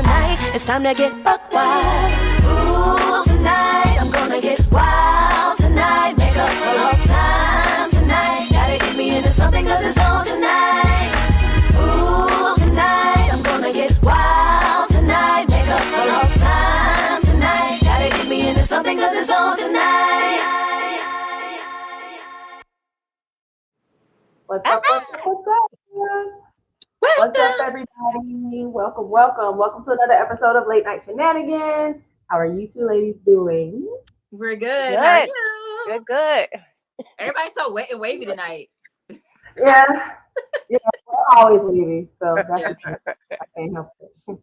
tonight. It's time to get buck wild. Ooh, tonight I'm gonna get wild tonight. Make up for lost time tonight. Gotta get me into something 'cause it's on tonight. Ooh, tonight I'm gonna get wild tonight. Make up for lost time tonight. Gotta get me into something 'cause it's on tonight. What's up? What's up, everybody? Welcome to another episode of Late Night Shenanigans. How are you two ladies doing? We're good. How are you? Good. Everybody's so wet and wavy tonight. Yeah, we're always wavy, so that's I can't help it.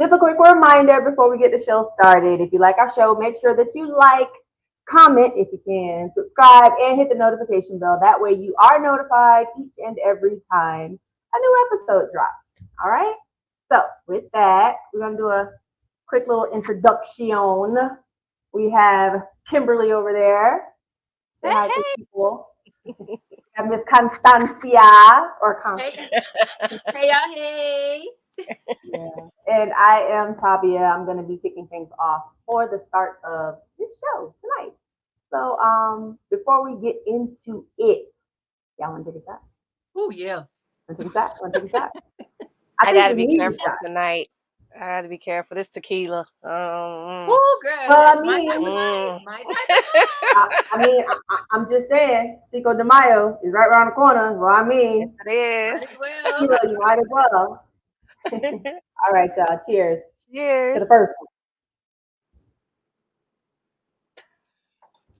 Just a quick reminder before we get the show started. If you like our show, make sure that you like, comment if you can, subscribe, and hit the notification bell. That way you are notified each and every time a new episode drops. All right? So with that, we're going to do a quick little introduction. We have Kimberly over there. Say hi to people. We have Miss Constancia or Constance. Hey, y'all. Hey. Yeah. And I am Tabia. I'm going to be kicking things off for the start of this show tonight. So before we get into it, y'all want to take a shot? Oh, yeah. Want to take a shot? I got to be careful tonight. I got to be careful. This tequila. Oh, girl. Well, my type of night. My type of night. I'm just saying, Cinco de Mayo is right around the corner. Well, I mean, yes, it is. You might as well. All right, y'all. Cheers. Cheers. To the first one.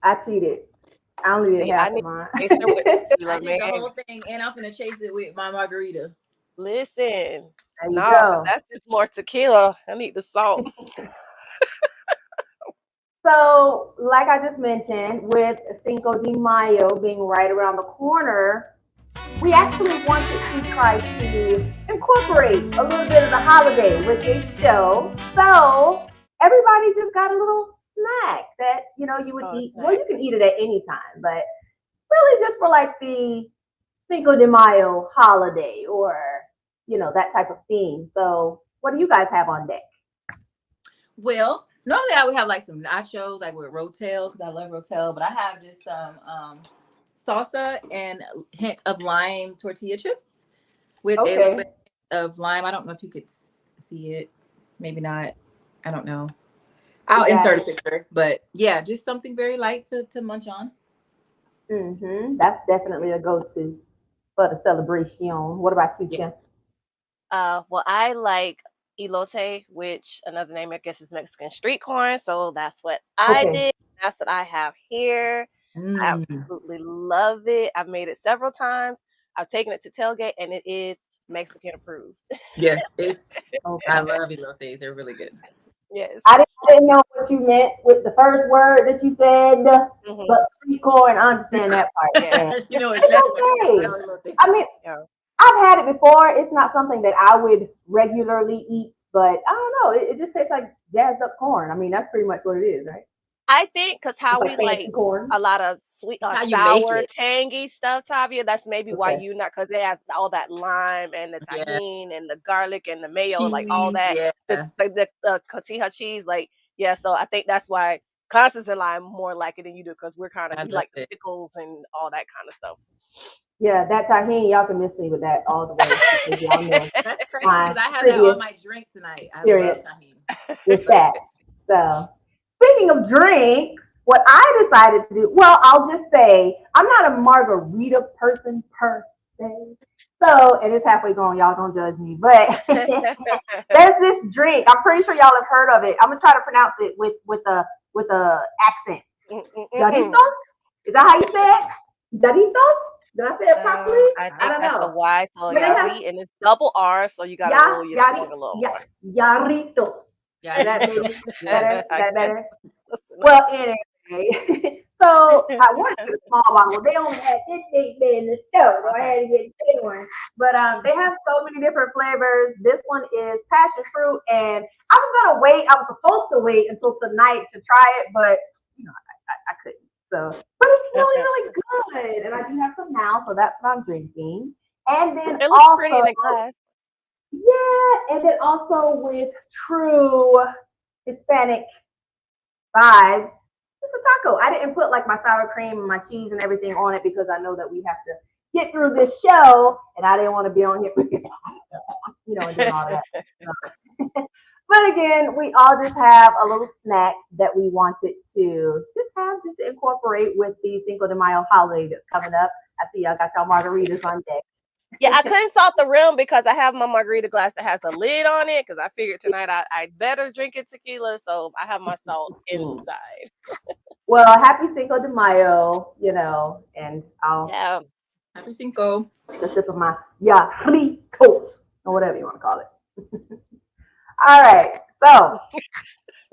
I cheated. I only did half of mine. I did the whole thing, and I'm gonna chase it with my margarita. Listen, that's just more tequila. I need the salt. So, like I just mentioned, with Cinco de Mayo being right around the corner, we actually wanted to try to incorporate a little bit of the holiday with this show. So, everybody just got a little snack that, you would eat. Well, you can eat it at any time, but really just for like the Cinco de Mayo holiday or, that type of theme. So, what do you guys have on deck? Well, normally I would have like some nachos, like with Rotel, because I love Rotel, but I have just some salsa and a hint of lime tortilla chips with a little bit of lime. I don't know if you could see it. Maybe not. I don't know. I'll insert a picture, but yeah, just something very light to munch on. That's definitely a go-to for the celebration. What about you, Kim? Well, I like elote, which another name, I guess, is Mexican street corn. So that's what I did. That's what I have here. I absolutely love it. I've made it several times. I've taken it to tailgate, and it is Mexican approved. Yes, I love elotes. They're really good. Yes. I didn't know what you meant with the first word that you said, but street corn, I understand that part. Yeah. It's okay. I mean, I've had it before. It's not something that I would regularly eat, but I don't know. It just tastes like jazzed up corn. I mean, that's pretty much what it is, right? I think because how we like corn. A lot of sweet or sour, tangy stuff, Tavia. That's maybe why you not, because it has all that lime and the tahini and the garlic and the mayo, cheese, like all that. The cotija cheese, so I think that's why Constance and I more like it than you do, because we're kind of like the pickles and all that kind of stuff. Yeah, that tahini, y'all can miss me with that all the way. Y'all know that's crazy, because I have that on my drink tonight. I love tahini. With that. So, speaking of drinks, what I decided to do, well, I'll just say, I'm not a margarita person per se. So, and it's halfway gone, y'all don't judge me, but there's this drink. I'm pretty sure y'all have heard of it. I'm gonna try to pronounce it with a accent. Jarritos? Is that how you say it? Jarritos? Did I say it properly? I think that's a Y, so Yari, and it's double R, so you gotta roll your tongue a little more. Yarritos. Yeah, that better. Well, anyway, so I wanted to get a small bottle. They only had this big in the store, so I had to get a big one. But they have so many different flavors. This one is passion fruit, and I was supposed to wait until tonight to try it, but I couldn't. So, but it's really, really good, and I do have some now, so that's what I'm drinking. And then it looks pretty in the glass. Yeah, and then also with true Hispanic vibes, it's a taco. I didn't put like my sour cream and my cheese and everything on it because I know that we have to get through this show, and I didn't want to be on here, and doing all that. But again, we all just have a little snack that we wanted to just incorporate with the Cinco de Mayo holiday that's coming up. I see y'all got y'all margaritas on deck. Yeah, I couldn't salt the rim because I have my margarita glass that has the lid on it because I figured tonight I'd better drink it tequila, so I have my salt inside. Well, happy Cinco de Mayo, and I'll happy Cinco. The sip of my toast or whatever you want to call it. All right, so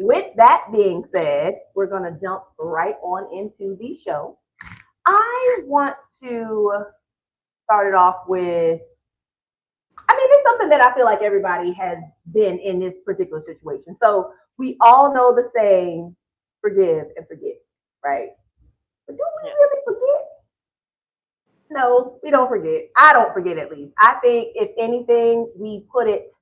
with that being said, we're going to jump right on into the show. I want to start it off with, it's something that I feel like everybody has been in this particular situation. So we all know the saying, forgive and forget, right? But do we really forget? No, we don't forget. I don't forget, at least. I think if anything, we put it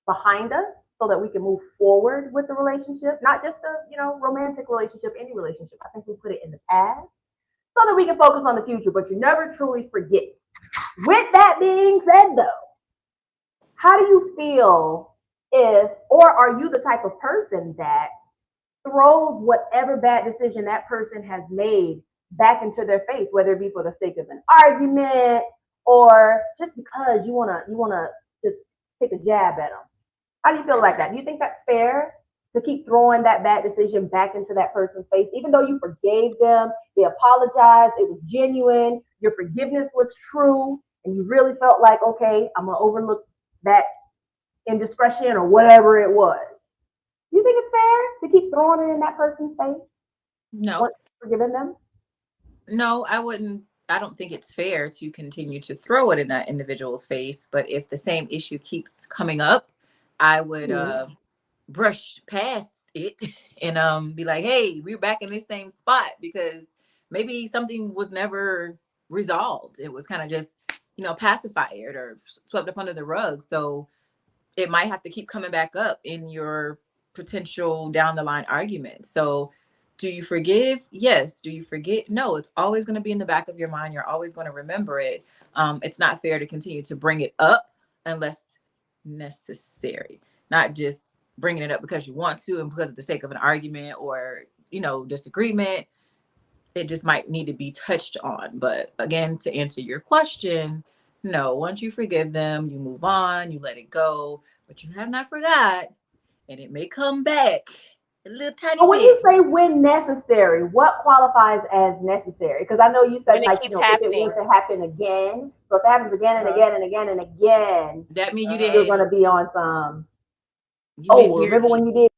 behind us so that we can move forward with the relationship, not just a romantic relationship, any relationship. I think we put it in the past so that we can focus on the future, but you never truly forget. With that being said, though, how do you feel or are you the type of person that throws whatever bad decision that person has made back into their face, whether it be for the sake of an argument or just because you wanna just take a jab at them? How do you feel like that? Do you think that's fair to keep throwing that bad decision back into that person's face, even though you forgave them, they apologized, it was genuine, your forgiveness was true, and you really felt like, okay, I'm gonna overlook that indiscretion or whatever it was? Do you think it's fair to keep throwing it in that person's face? No. Once forgiving them? No, I wouldn't. I don't think it's fair to continue to throw it in that individual's face. But if the same issue keeps coming up, I would brush past it and be like, hey, we're back in this same spot because maybe something was never resolved. It was kind of just, pacified or swept up under the rug. So it might have to keep coming back up in your potential down the line argument. So do you forgive? Yes. Do you forget? No, it's always going to be in the back of your mind. You're always going to remember it. It's not fair to continue to bring it up unless necessary, not just bringing it up because you want to and because of the sake of an argument or, disagreement. It just might need to be touched on. But again, to answer your question, no, once you forgive them, you move on, you let it go, but you have not forgot, and it may come back a little tiny But when bit. you say when necessary, what qualifies as necessary? Because I know you said if it were to happen again, so if it happens again and again and again and again, that means you're going to be on some. Remember when you did?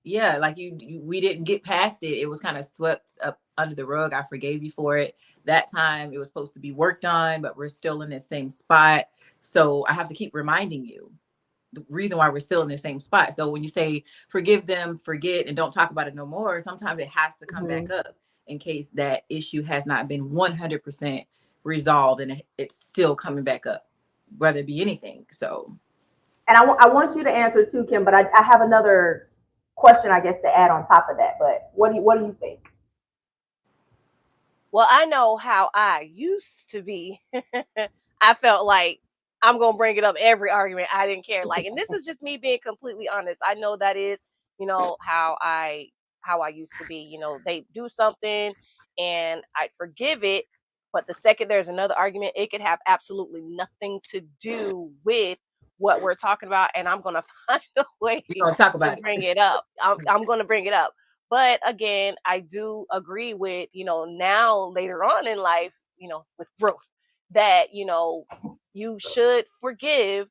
Yeah, like we didn't get past it. It was kind of swept up under the rug. I forgave you for it. That time it was supposed to be worked on, but we're still in the same spot. So I have to keep reminding you the reason why we're still in the same spot. So when you say forgive them, forget, and don't talk about it no more, sometimes it has to come back up in case that issue has not been 100% resolved and it's still coming back up, whether it be anything. So, and I want you to answer too, Kim, but I have another question, I guess, to add on top of that. But what do you think? Well, I know how I used to be. I felt like I'm going to bring it up every argument. I didn't care. And this is just me being completely honest. I know that is, how I used to be. They do something and I'd forgive it. But the second there's another argument, it could have absolutely nothing to do with what we're talking about. And I'm going to find a way to bring it up. I'm going to bring it up. But again, I do agree with, now later on in life, with growth, that, you should forgive,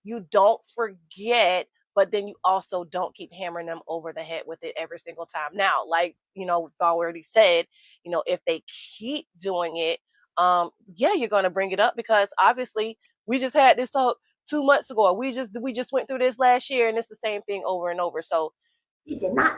you don't forget, but then you also don't keep hammering them over the head with it every single time. Now, we've already said, if they keep doing it, you're going to bring it up because obviously we just had this talk 2 months ago. We just went through this last year and it's the same thing over and over. So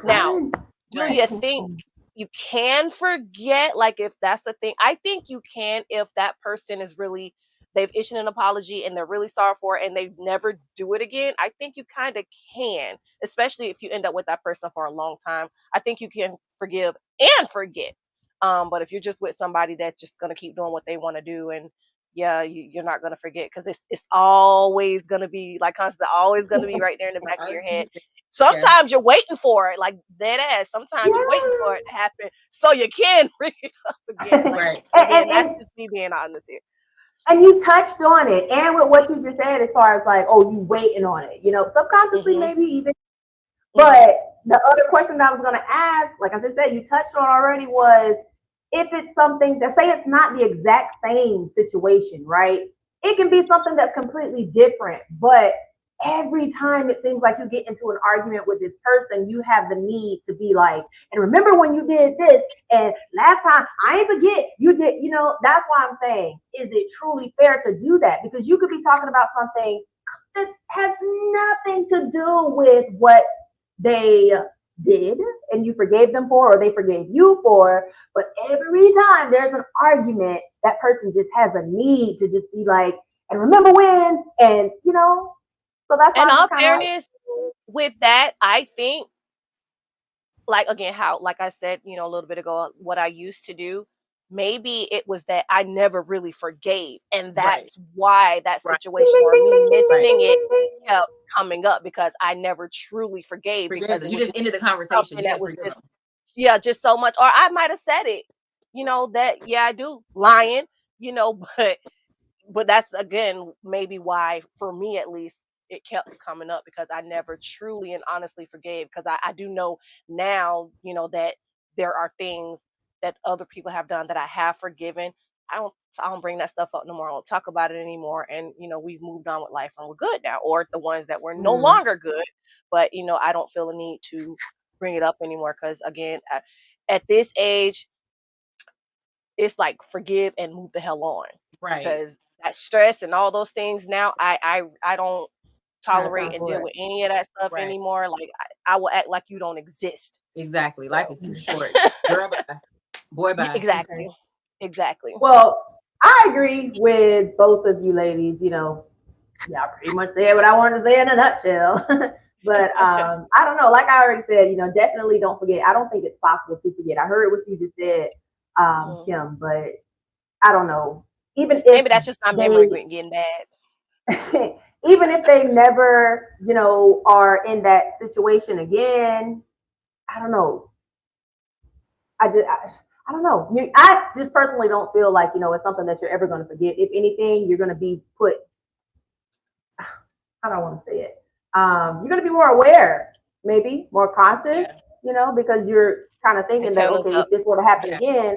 now, do you think you can forget? If that's the thing, I think you can if that person is really they've issued an apology and they're really sorry for it and they never do it again, I think you kind of can, especially if you end up with that person for a long time. I think you can forgive and forget. But if you're just with somebody that's just going to keep doing what they want to do, and you're not going to forget, because it's always going to be, like constant, always going to be right there in the back of your head. Sometimes you're waiting for it, like dead ass. Sometimes you're waiting for it to happen so you can bring it up again. Like, again, that's just me being honest here. And you touched on it, and with what you just said, as far as like, oh, you waiting on it, subconsciously maybe even. But the other question I was going to ask, like I just said, you touched on already, was if it's something that, say it's not the exact same situation, right? It can be something that's completely different, but every time it seems like you get into an argument with this person, you have the need to be like, and remember when you did this, and last time, I ain't forget you did, that's why I'm saying, is it truly fair to do that? Because you could be talking about something that has nothing to do with what they did and you forgave them for, or they forgave you for, but every time there's an argument, that person just has a need to just be like, and remember when, and so that's why. In all fairness, with that, I think, like, again, how, like I said, a little bit ago, what I used to do, maybe it was that I never really forgave, and that's why that situation or me mentioning it kept coming up, because I never truly forgave, because it you was just ended the conversation. That was just just so much, or I might have said it, that I do lying, but that's, again, maybe why, for me at least, it kept coming up, because I never truly and honestly forgave, because I do know now, that there are things that other people have done that I have forgiven. I don't bring that stuff up no more. I don't talk about it anymore. And, we've moved on with life and we're good now. Or the ones that were no longer good, but, I don't feel a need to bring it up anymore. Because, again, at this age, it's like forgive and move the hell on. Right. Because that stress and all those things now, I don't tolerate and deal with any of that stuff anymore. Like, I will act like you don't exist. Exactly. So. Life is too short. Girl, bye. Boy, bye. Exactly. Okay. Exactly. Well, I agree with both of you ladies. Y'all pretty much said what I wanted to say in a nutshell. But I don't know. Like I already said, definitely don't forget. I don't think it's possible to forget. I heard what you just said, Kim, but I don't know. Even if maybe that's just my memory getting bad. Even if they never, are in that situation again, I don't know. I don't know. I just personally don't feel like, it's something that you're ever going to forget. If anything, you're going to be put, I don't want to say it. You're going to be more aware, maybe more conscious, because you're kind of thinking that, okay, if this were to happen again,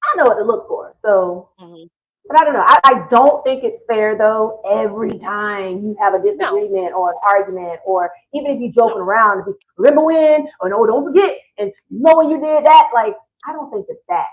I know what to look for. So, but I don't know. I don't think it's fair, though, every time you have a disagreement or an argument, or even if you're joking around, if you remember when, or no, don't forget, and when you did that, like, I don't think that's fair.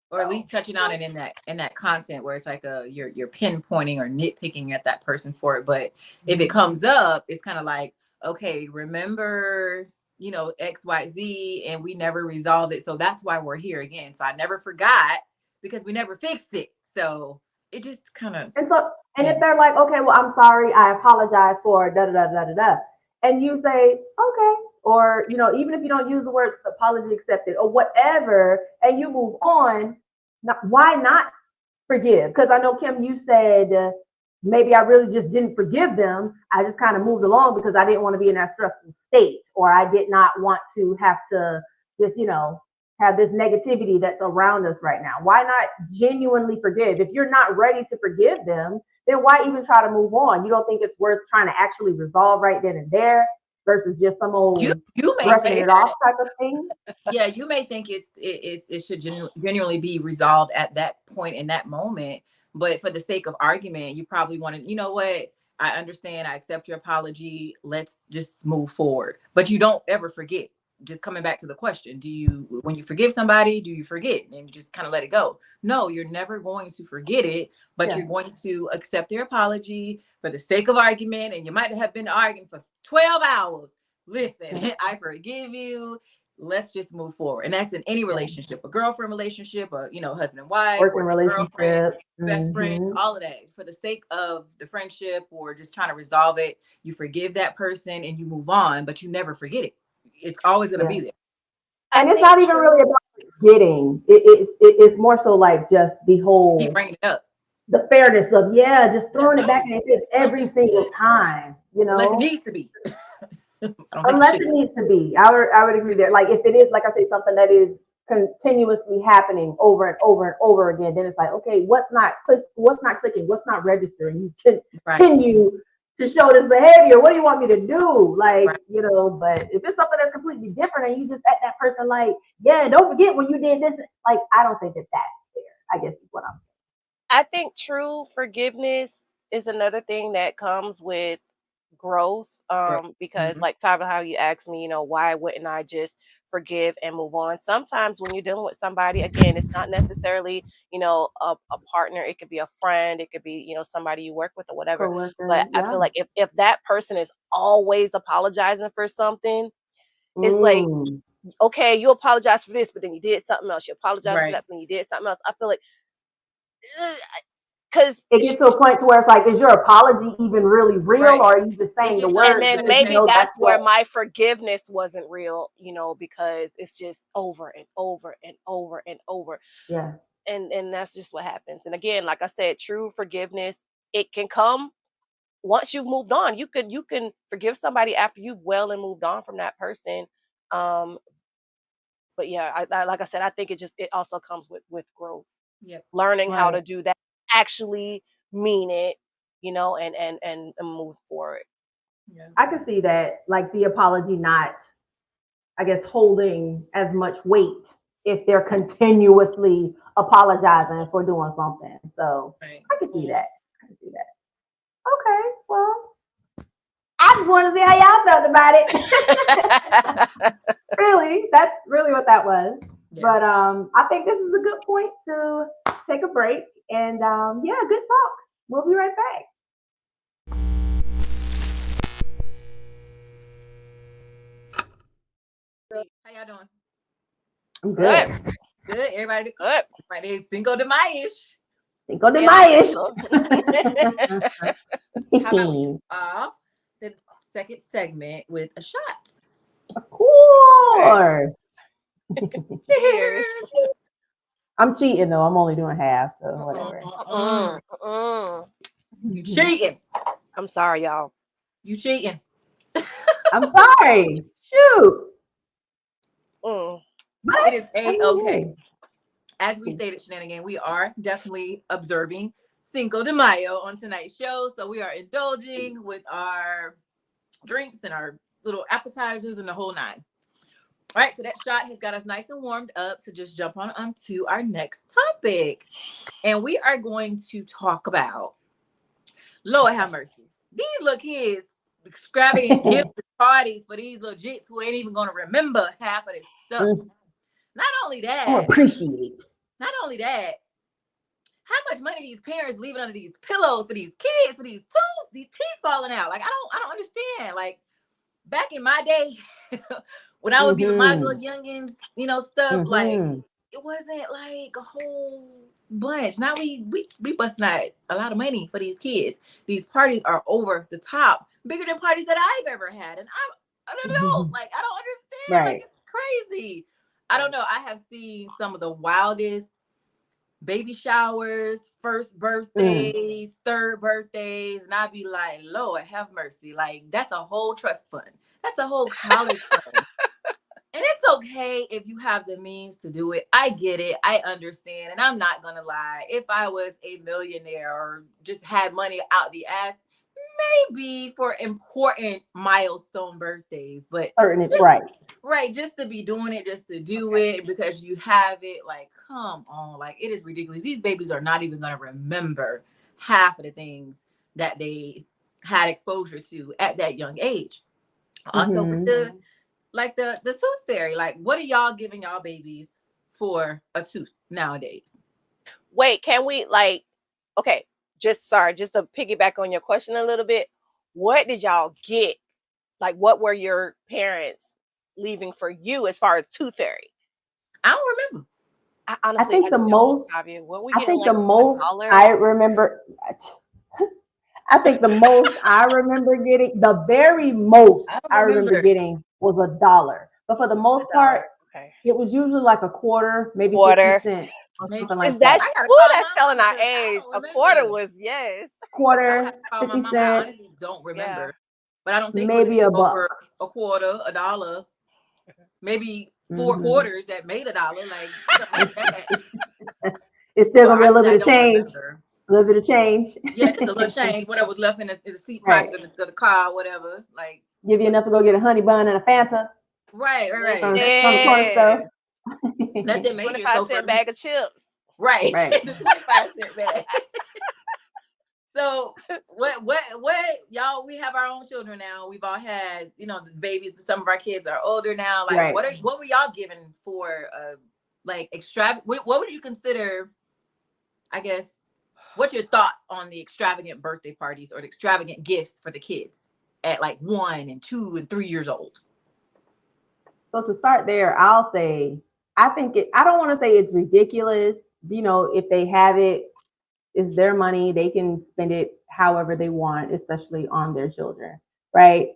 Or at least touching on it in that content where it's like you're pinpointing or nitpicking at that person for it. But if it comes up, it's kind of like, okay, remember, XYZ, and we never resolved it. So that's why we're here again. So I never forgot, because we never fixed it. So it just kind of. And if they're like, okay, well, I'm sorry, I apologize for da da da da da da, and you say, okay, or even if you don't use the word apology accepted or whatever, and you move on, why not forgive? Because I know, Kim, you said maybe I really just didn't forgive them. I just kind of moved along because I didn't want to be in that stressful state, or I did not want to have to just have this negativity that's around us right now. Why not genuinely forgive? If you're not ready to forgive them, then why even try to move on? You don't think it's worth trying to actually resolve right then and there versus just some old you may brushing it off type of thing? Yeah, you may think it should genuinely be resolved at that point in that moment, but for the sake of argument, you probably want to, what? I understand. I accept your apology. Let's just move forward. But you don't ever forget. Just coming back to the question, when you forgive somebody, do you forget and you just kind of let it go? No, you're never going to forget it, but you're going to accept their apology for the sake of argument. And you might have been arguing for 12 hours. Listen, I forgive you. let's just move forward. And that's in any relationship, a girlfriend relationship, a husband and wife, working or girlfriend, relationship, best friend, all of that. For the sake of the friendship or just trying to resolve it, you forgive that person and you move on, but you never forget it. It's always going to be there. And it's not even really about forgetting. It's more so like just the whole keep bringing it up. The fairness of just throwing it back in their face every single time, Unless it needs to be. Unless it needs to be. I would agree there. Like if it is, like I say, something that is continuously happening over and over and over again, then it's like, okay, what's not clicking, what's not registering? You continue to show this behavior. What do you want me to do? Like, but if it's something that's completely different and you just at that person like, don't forget when you did this, like, I don't think that that's fair, I guess is what I'm saying. I think true forgiveness is another thing that comes with growth. Because like Tyler, how you asked me, why wouldn't I just forgive and move on? Sometimes when you're dealing with somebody, again, it's not necessarily, a partner. It could be a friend. It could be, somebody you work with or whatever. But I feel like if that person is always apologizing for something, it's like, okay, you apologize for this, but then you did something else. You apologize for that, but then you did something else. I feel like, because it gets to a point to where it's like, is your apology even really real, or are you just saying the words? And then maybe that's where my forgiveness wasn't real, because it's just over and over and over and over. Yeah. And that's just what happens. And again, like I said, true forgiveness, it can come once you've moved on. You can forgive somebody after you've well and moved on from that person. But yeah, I like I said, I think it also comes with growth. Yeah. Learning how to do that, actually mean it, and move forward. Yeah. I can see that, like the apology not, I guess, holding as much weight if they're continuously apologizing for doing something. So I can see that. Okay, well, I just want to see how y'all felt about it. Really, that's really what that was. Yeah. But I think this is a good point to take a break. And good talk. We'll be right back. How y'all doing? I'm good. Good. Everybody good. Everybody Cinco de Mayo-ish. Cinco de Mayo-ish. How about we off the second segment with a shot? Of course. Cheers. I'm cheating though. I'm only doing half, so whatever. You cheating. I'm sorry, y'all. You cheating. I'm sorry. Shoot. It is okay. As we stated, Shenanigan, we are definitely observing Cinco de Mayo on tonight's show. So we are indulging with our drinks and our little appetizers and the whole nine. All right, so that shot has got us nice and warmed up to just jump onto our next topic. And we are going to talk about, Lord have mercy, these little kids extravagant gift parties for these little jits who ain't even going to remember half of this stuff. Not only that, not only that, how much money these parents leaving under these pillows for these kids, for these teeth falling out. Like, I don't understand. Like, back in my day, when I was giving my little youngins, stuff, like, it wasn't like a whole bunch. Now we busting out a lot of money for these kids. These parties are over the top, bigger than parties that I've ever had. And I don't know, like, I don't understand. Like, it's crazy. I don't know. I have seen some of the wildest baby showers, first birthdays, third birthdays, and I'd be like, Lord have mercy. Like, that's a whole trust fund. That's a whole college fund. And it's okay if you have the means to do it. I get it. I understand. And I'm not going to lie. If I was a millionaire or just had money out the ass, maybe for important milestone birthdays, but just to be doing it, just to do it because you have it, like, come on, like, it is ridiculous. These babies are not even going to remember half of the things that they had exposure to at that young age. Also with the tooth fairy, like, what are y'all giving y'all babies for a tooth nowadays? Wait, can we okay, just to piggyback on your question a little bit. What did y'all get? Like, what were your parents leaving for you as far as Tooth Fairy? I don't remember. Honestly, I think the most. What we I getting, think like the most $1? I remember. I think the most I remember getting, the very most I don't I remember remember. getting was $1. But for the most part, okay, it was usually like a quarter, maybe 50 quarter. cents or Maybe. something like Is that. that? I gotta Ooh, call that's my telling mama our because I age. don't A quarter remember. was yes. I would have Quarter, to call my 50 mama. I cents, honestly don't remember. Yeah. But I don't think it was maybe anything a buck. over a quarter, $1. Maybe 4 Mm-hmm. quarters that made $1, like something like that. It's still But gonna be a honestly, little I bit of don't change. remember. A little bit of change. Yeah, just a little change. Whatever was left in the seat Right. pocket of the car, whatever. Like Give you enough to go get a honey bun and a Fanta. right. From Nothing, the corner store. nothing major. 25 So for cent me, bag of chips. right, Right. the 25-cent bag. So what y'all, we have our own children now. We've all had, the babies. Some of our kids are older now. Like Right. what were y'all given for like extravagant? What would you consider, I guess, what's your thoughts on the extravagant birthday parties or the extravagant gifts for the kids at like 1 and 2 and 3 years old? So to start there, I'll say I don't want to say it's ridiculous. If they have it, it's their money. They can spend it however they want, especially on their children, right?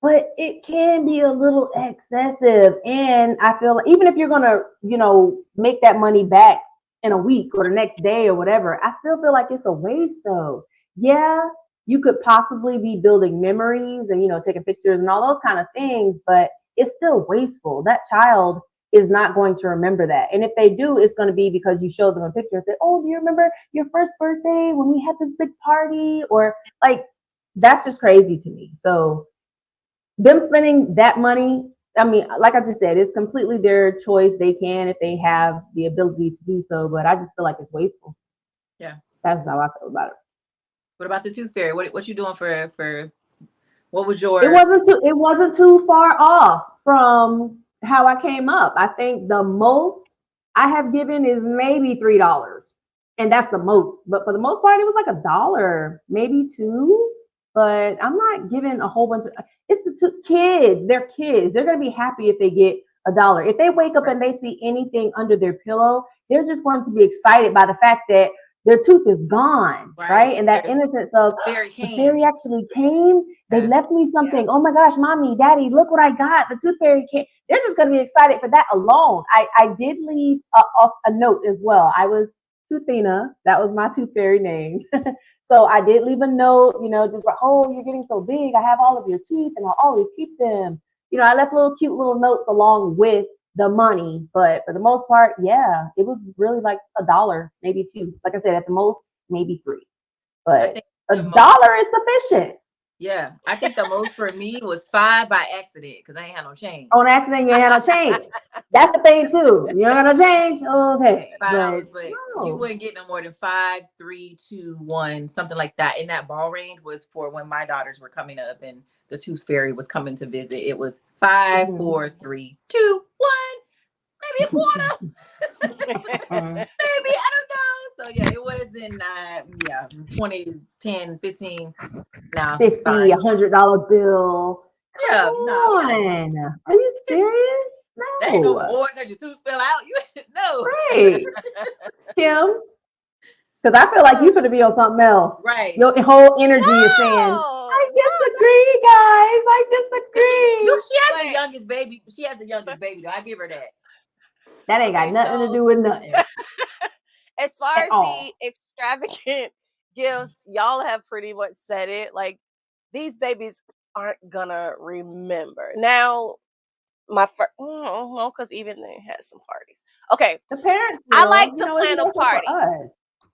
But it can be a little excessive. And I feel like even if you're gonna, make that money back in a week or the next day or whatever, I still feel like it's a waste though. Yeah, you could possibly be building memories and taking pictures and all those kind of things, but it's still wasteful. That child is not going to remember that. And if they do, it's going to be because you showed them a picture and said, "Oh, do you remember your first birthday when we had this big party?" Or like, that's just crazy to me. So them spending that money, I mean, like I just said, it's completely their choice. They can if they have the ability to do so, but I just feel like it's wasteful. Yeah. That's how I feel about it. What about the Tooth Fairy? What you doing for what was your It wasn't too far off from how I came up. I think the most I have given is maybe $3. And that's the most. But for the most part, it was like $1, maybe two. But I'm not giving a whole bunch of it's the two kids. They're kids. They're gonna be happy if they get $1. If they wake up right. and they see anything under their pillow, they're just going to be excited by the fact that their tooth is gone, right? And that innocence of the fairy actually came. They left me something. Yeah. Oh my gosh, mommy, daddy, look what I got. The tooth fairy came. They're just going to be excited for that alone. I did leave a note as well. I was Toothina. That was my tooth fairy name. So I did leave a note, just like, "Oh, you're getting so big. I have all of your teeth and I'll always keep them." I left cute little notes along with the money, but for the most part, yeah, it was really like $1, maybe two. Like I said, at the most, maybe three. But $1 is sufficient. Yeah, I think the most for me was $5 by accident because I ain't had no change. On accident, you ain't had no change. That's the thing too. You don't got no change, okay. $5, but you wouldn't get no more than 5, 3, 2, 1, something like that. In that ball range was for when my daughters were coming up and the Tooth Fairy was coming to visit. It was 5, 4, 3, 2, 1, maybe a quarter. Maybe, I don't know. So yeah, it was in 2010, 15. Now $50, $100 bill. Yeah, Come on. Are you serious? No. That ain't no more because your tooth fell out. You no. Right. Kim. Because I feel like you're going to be on something else. Right. Your whole energy is saying, "I disagree, guys. I disagree." She has the youngest baby. She has the youngest baby, though. I give her that. That ain't got nothing to do with nothing. As far as the extravagant gifts, y'all have pretty much said it. Like, these babies aren't gonna remember. Now, my first, no, because even they had some parties. Okay, the parents. I like to plan a party.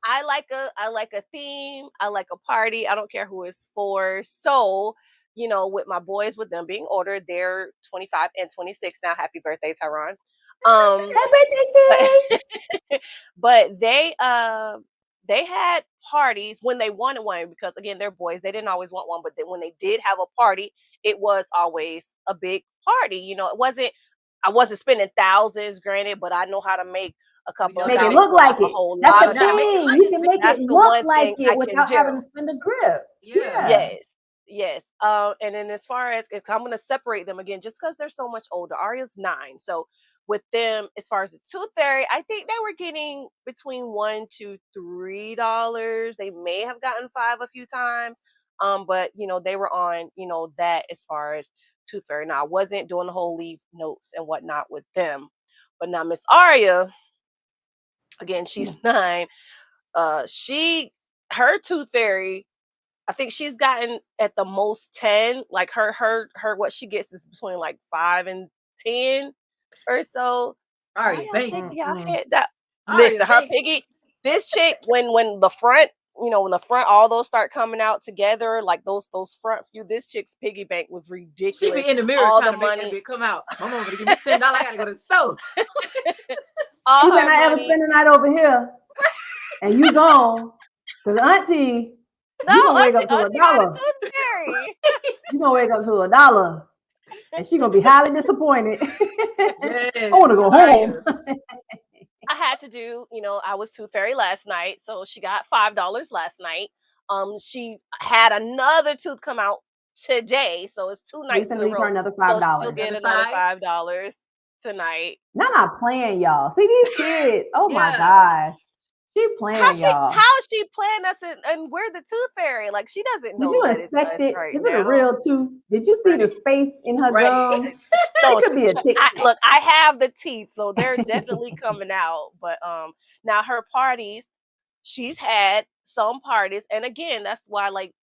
I like a theme. I like a party. I don't care who it's for. So, with my boys, with them being older, they're 25 and 26 now. Happy birthday, Tyron. Happy birthday. But they had parties when they wanted one, because again, they're boys. They didn't always want one, but when they did have a party, it was always a big party. I wasn't spending thousands, granted, but I know how to make a couple of make dollars it look like a it. whole That's lot the of thing. You can make it look like it without having to spend a grip. Yeah. Yes. Yes. And then as far as if I'm gonna separate them again, just because they're so much older. Arya's 9. So with them, as far as the Tooth Fairy, I think they were getting between $1 to $3. They may have gotten 5 a few times. But they were on, that as far as Tooth Fairy. Now I wasn't doing the whole leave notes and whatnot with them. But now Miss Arya, again, she's 9. Her Tooth Fairy, I think she's gotten at the most 10. Like her what she gets is between like 5 and 10 or so. Are Why you y'all shaking banking? y'all head? That Are you listen, her banking? piggy, this chick, when the front, when the front, all those start coming out together, like those front few, this chick's piggy bank was She ridiculous. be in the mirror All trying the to make that money, bit come out. My mama to give me $10. I gotta go to the store. all You better her not ever money. spend the night over here, and you gone. Cause auntie, No, you gonna wake up to auntie got a $1. tooth fairy. You gonna wake up to $1, and she gonna be highly disappointed. Yes, I want to go home. I had to do, I was Tooth Fairy last night, so she got $5 last night. She had another tooth come out today, so it's 2 We nights can in a leave her row. another So $5. she'll get another another $5. $5 tonight. Not playing, y'all. See these kids. Oh my Yeah. gosh, she playing, y'all. How is she playing us and we're the Tooth Fairy? Like she doesn't Did know you that it's inspect us it? right Is it a now. real tooth? Did you see the space in her Right. gum? No, It could be a tick. look, I have the teeth, so they're definitely coming out. But now her parties, she's had some parties, and again, that's why like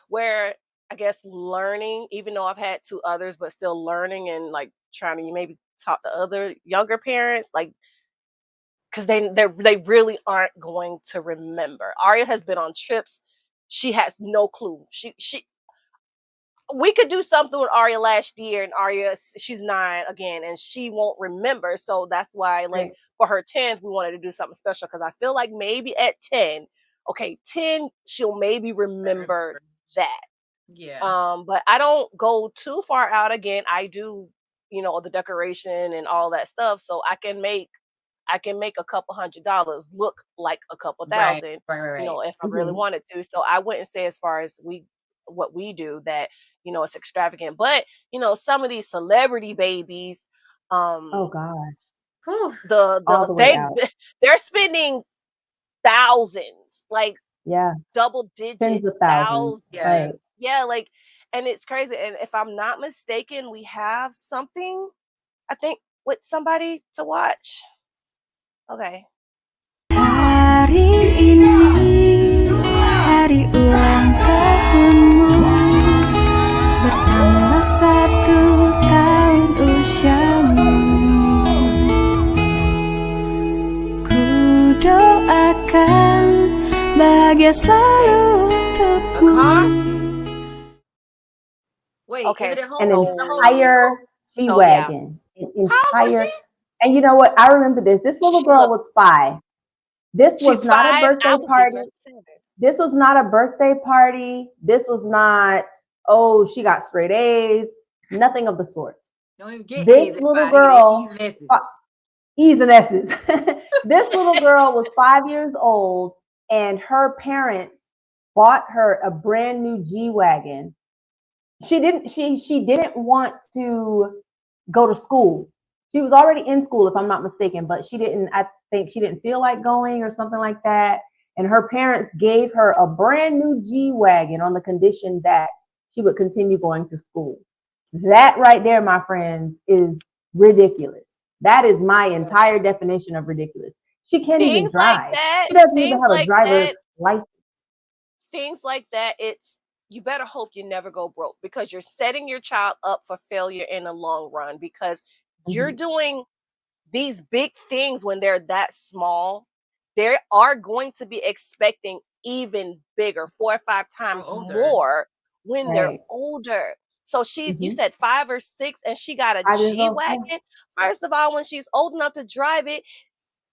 where I guess learning, even though I've had 2 others, but still learning and like trying to maybe talk to other younger parents, like because they really aren't going to remember. Arya has been on trips. She has no clue. We could do something with Arya last year, and Arya, she's 9 again, and she won't remember. So that's why, like, for her 10th, we wanted to do something special because I feel like maybe at 10, okay, 10, she'll maybe remember that. Yeah. But I don't go too far out. Again, I do, the decoration and all that stuff, so I can make a couple $100 look like a couple Right. thousand, Right. if I really wanted to. So I wouldn't say as far as what we do that, it's extravagant. But, some of these celebrity babies, Oh gosh. All the way out. they're spending thousands, like Yeah. double digit Tens of thousands. Yeah. Right. Yeah, like, and it's crazy. And if I'm not mistaken, we have something, I think, with somebody to watch. Okay. Hari ini hari ulang tahunmu, bertambah 1 tahun usiamu. Ku doakan bahagia selalu untukmu. Wait, Okay, is it at home? An Is it a whole entire vehicle? G-Wagon. So, An How old was entire. she? And you know what? I remember this. This little girl was 5. This was she's not a 5. birthday I was party. leaving at 7. This was not a birthday party. This was not, oh, she got straight A's. Nothing of the sort. Don't even get This A's at little 5. They get girl, E's and S's. E's and S's. This little girl was 5 years old, and her parents bought her a brand new G-Wagon. She didn't want to go to school. She was already in school, if I'm not mistaken, but I think she didn't feel like going or something like that. And her parents gave her a brand new G-Wagon on the condition that she would continue going to school. That right there, my friends, is ridiculous. That is my entire definition of ridiculous. She can't even Things like drive. that, She doesn't even things have a like driver's that, license. things like that, you better hope you never go broke because you're setting your child up for failure in the long run because you're doing these big things when they're that small. They are going to be expecting even bigger, 4 or 5 times more when they're older. So you said 5 or 6 and she got a G-Wagon. First of all, when she's old enough to drive it,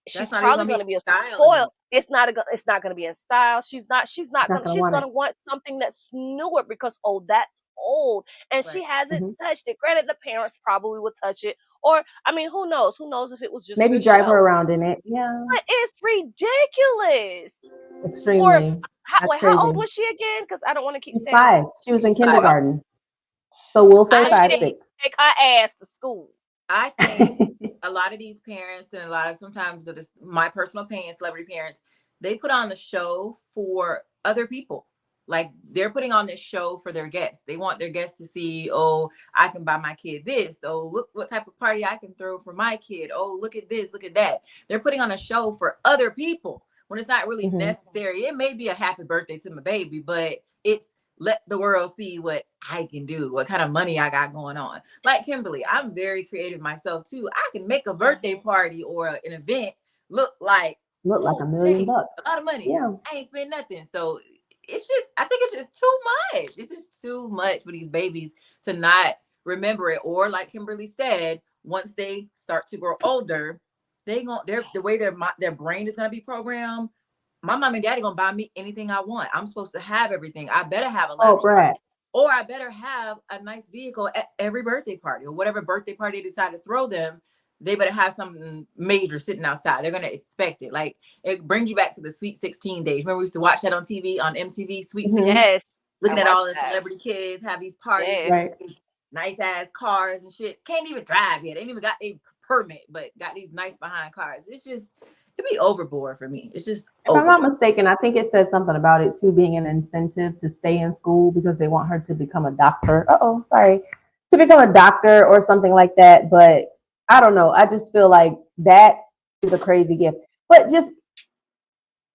she's probably going to be a spoiled. It's not going to be in style. She's going to want something that's newer because, that's old, and she hasn't touched it. Granted, the parents probably would touch it, or I mean, who knows? Who knows if it was just maybe for drive her show? around in it. Yeah, But it's ridiculous. extremely. That's How old crazy. was she again? Because I don't want to keep She's saying. 5. She was in She's 5. kindergarten. So we'll say I 5, think 6. Take her ass to school. I think a lot of these parents and a lot of sometimes my personal opinion, celebrity parents, they put on the show for other people. Like they're putting on this show for their guests. They want their guests to see, oh, I can buy my kid this. Oh, look what type of party I can throw for my kid. Oh, look at this, look at that. They're putting on a show for other people when it's not really necessary. It may be a happy birthday to my baby, but it's let the world see what I can do, what kind of money I got going on. Like Kimberly, I'm very creative myself too. I can make a birthday party or an event look like $1 million. a lot of money. Yeah. I ain't spend nothing. So it's just, I think it's just too much. It's just too much for these babies to not remember it. Or like Kimberly said, once they start to grow older, the way their brain is gonna be programmed. My mom and daddy gonna buy me anything I want. I'm supposed to have everything. I better have a laptop. Brad. Or I better have a nice vehicle at every birthday party or whatever birthday party they decide to throw them. They better have something major sitting outside. They're going to expect it. Like it brings you back to the Sweet 16 days. Remember we used to watch that on TV, on MTV, Sweet 16? Yes. Looking at all the celebrity kids have these parties, nice ass cars and shit. Can't even drive yet. They ain't even got a permit, but got these nice behind cars. It's just, it'd be overboard for me. It's just if I'm not mistaken, I think it said something about it too being an incentive to stay in school because they want her to become a doctor. To become a doctor or something like that. But I don't know. I just feel like that is a crazy gift. But just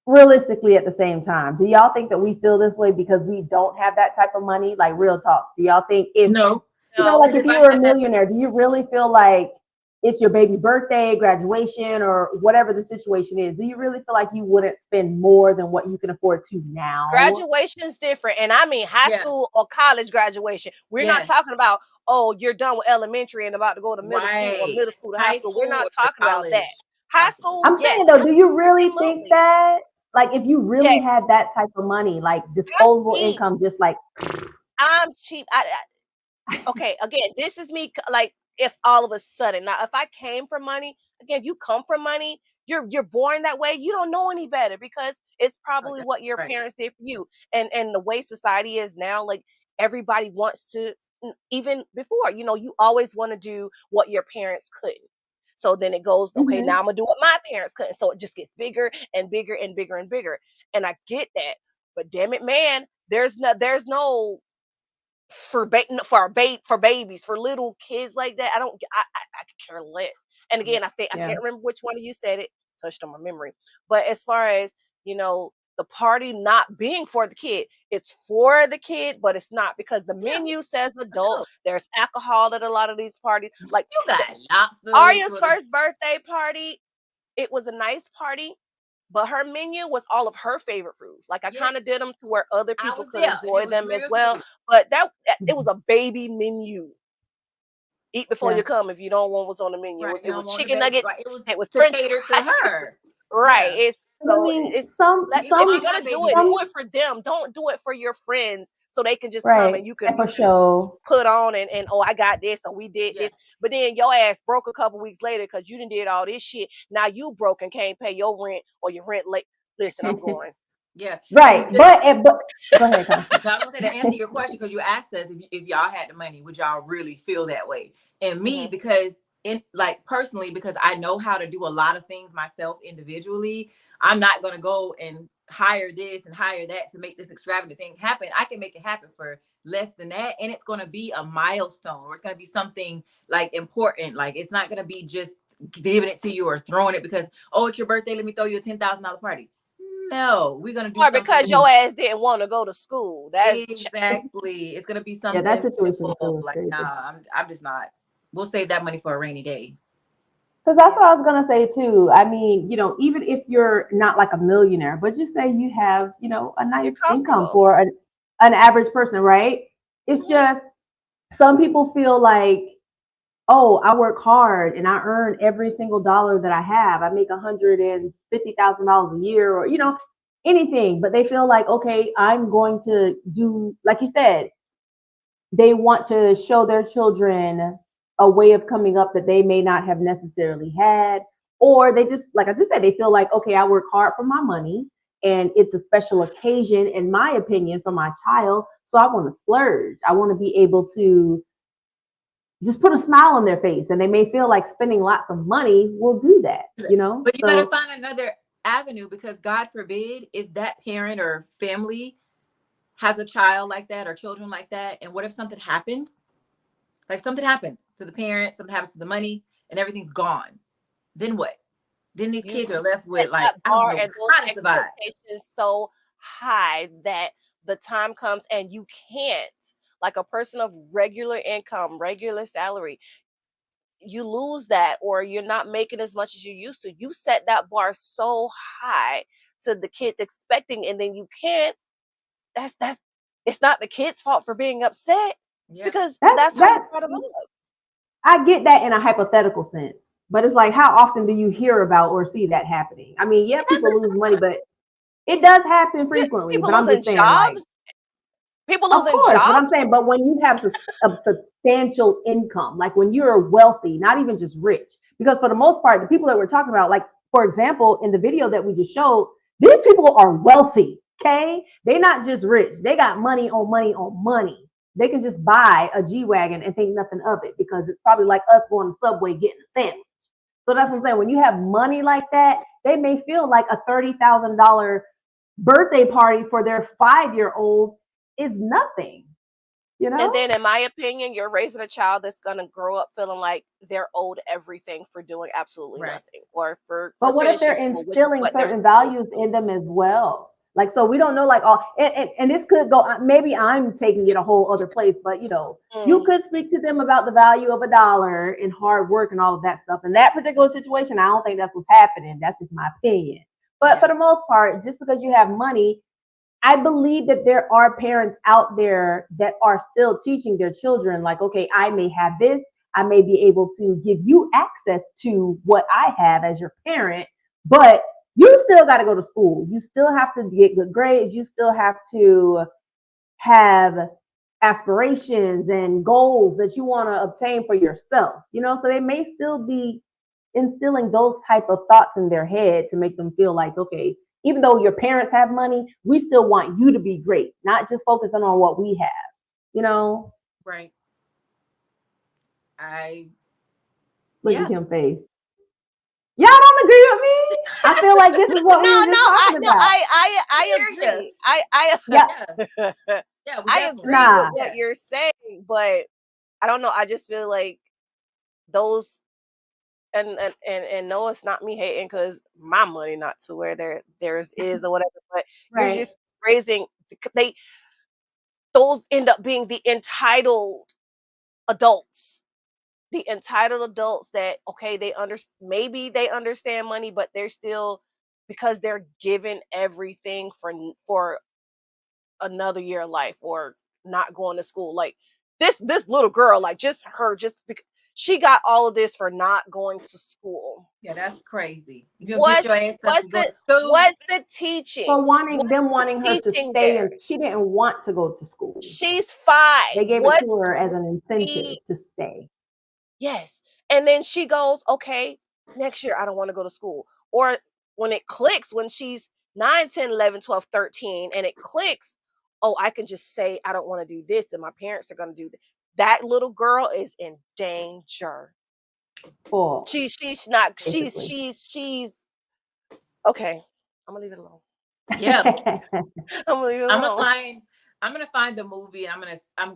realistically at the same time, do y'all think that we feel this way because we don't have that type of money? Like real talk. Do y'all think if like if you were a millionaire, do you really feel like it's your baby birthday, graduation, or whatever the situation is? Do you really feel like you wouldn't spend more than what you can afford to now? Graduation is different. And I mean high school or college graduation. We're not talking about, oh, you're done with elementary and about to go to middle school or middle school to high school. We're not talking about that. High school, I'm saying though, do you really think that? Like if you really had that type of money, like disposable income, just like I'm cheap. Okay, again, this is me like if all of a sudden. Now, if I came from money, again, you come from money, you're born that way, you don't know any better because it's probably what your parents did for you. And the way society is now, like everybody wants to, even before, you always want to do what your parents couldn't. So then it goes, okay, now I'm gonna do what my parents couldn't. So it just gets bigger and bigger and bigger and bigger. And I get that. But damn it, man, there's no for babies, for little kids like that. I could care less. And again, I think I can't remember which one of you said it, touched on my memory. But as far as, the party not being for the kid, it's for the kid, but it's not because the menu says adult. There's alcohol at a lot of these parties. Like you got lobsters. Arya's first birthday party, it was a nice party, but her menu was all of her favorite foods. Like I kind of did them to where other people could enjoy them as well. Good. But it was a baby menu. Eat before you come if you don't want what's on the menu. It was chicken nuggets. Right. It was French catered to her. Right. It's so if you're gonna do it for them. Don't do it for your friends so they can just come and you can put on and oh, I got this and we did this. But then your ass broke a couple weeks later because you didn't did all this shit. Now you broke and can't pay your rent or your rent late. Listen, I'm going. Yeah. Right. But go ahead, Constance. I was gonna say to answer your question, because you asked us if y'all had the money, would y'all really feel that way? And me, because personally, because I know how to do a lot of things myself individually, I'm not gonna go and hire this and hire that to make this extravagant thing happen. I can make it happen for less than that, and it's gonna be a milestone, or it's gonna be something like important. Like it's not gonna be just giving it to you or throwing it because, oh, it's your birthday, let me throw you a $10,000 party. No, we're gonna do or because your ass didn't want to go to school. That's exactly. It's gonna be something. Yeah, that situation like nah, I'm just not. We'll save that money for a rainy day. Because that's what I was gonna say too. I mean, even if you're not like a millionaire, but just say you have, a nice income for an average person, right? It's just some people feel like, oh, I work hard and I earn every single dollar that I have. I make $150,000 a year, or anything. But they feel like, okay, I'm going to do, like you said, they want to show their children a way of coming up that they may not have necessarily had, or they just, like I just said, they feel like, okay, I work hard for my money and it's a special occasion, in my opinion, for my child. So I want to splurge. I want to be able to just put a smile on their face, and they may feel like spending lots of money will do that, you know? But you got to find another avenue, because God forbid if that parent or family has a child like that or children like that, and what if something happens? Like something happens to the parent, something happens to the money, and everything's gone. Then what? Then these kids are left with like, I don't know how to survive. Expectations so high that the time comes and you can't, like a person of regular income, regular salary, you lose that, or you're not making as much as you used to. You set that bar so high to the kids expecting, and then you can't. That's it's not the kid's fault for being upset, because that's how you brought them up. I get that in a hypothetical sense, but it's like, how often do you hear about or see that happening? I mean, yeah, people lose money, but it does happen frequently. People but I'm losing just saying, jobs. like, people losing of course, jobs. But I'm saying, but when you have a substantial income, like when you're wealthy, not even just rich, because for the most part, the people that we're talking about, like for example, in the video that we just showed, these people are wealthy. Okay, they're not just rich; they got money on money on money. They can just buy a G-Wagon and think nothing of it, because it's probably like us going to Subway getting a sandwich. So that's what I'm saying. When you have money like that, they may feel like a $30,000 birthday party for their 5-year-old is nothing, you know? And then, in my opinion, you're raising a child that's going to grow up feeling like they're owed everything for doing absolutely nothing, or for But what if they're instilling certain values in them as well? Like, so we don't know, like, all, and this could go, maybe I'm taking it a whole other place, but you know, you could speak to them about the value of $1 and hard work and all of that stuff. In that particular situation, I don't think that's what's happening. That's just my opinion. But for the most part, just because you have money, I believe that there are parents out there that are still teaching their children, like, okay, I may have this, I may be able to give you access to what I have as your parent, but you still got to go to school. You still have to get good grades. You still have to have aspirations and goals that you want to obtain for yourself, you know? So they may still be instilling those type of thoughts in their head to make them feel like, okay, even though your parents have money, we still want you to be great, not just focusing on what we have, you know? Right. Look at him face. Y'all don't agree with me? I feel like this is what we were just talking about. I agree. I agree with what you're saying, but I don't know. I just feel like those, and no, it's not me hating because my money not to where theirs is or whatever, but you're just raising, those end up being the entitled adults. The entitled adults that, okay, maybe they understand money, but they're still, because they're given everything for another year of life, or not going to school. Like this little girl, like just because she got all of this for not going to school. Yeah, that's crazy. What's the teaching? For wanting her to stay, and she didn't want to go to school. She's 5. They gave it to her as an incentive to stay. Yes. And then she goes, okay, next year I don't want to go to school. Or when it clicks, when she's 9, 10, 11, 12, 13, and it clicks, oh, I can just say I don't want to do this, and my parents are going to do this. That little girl is in danger. She's okay. I'm gonna leave it alone. Yeah. I'm gonna leave it alone. I'm gonna find the movie, and I'm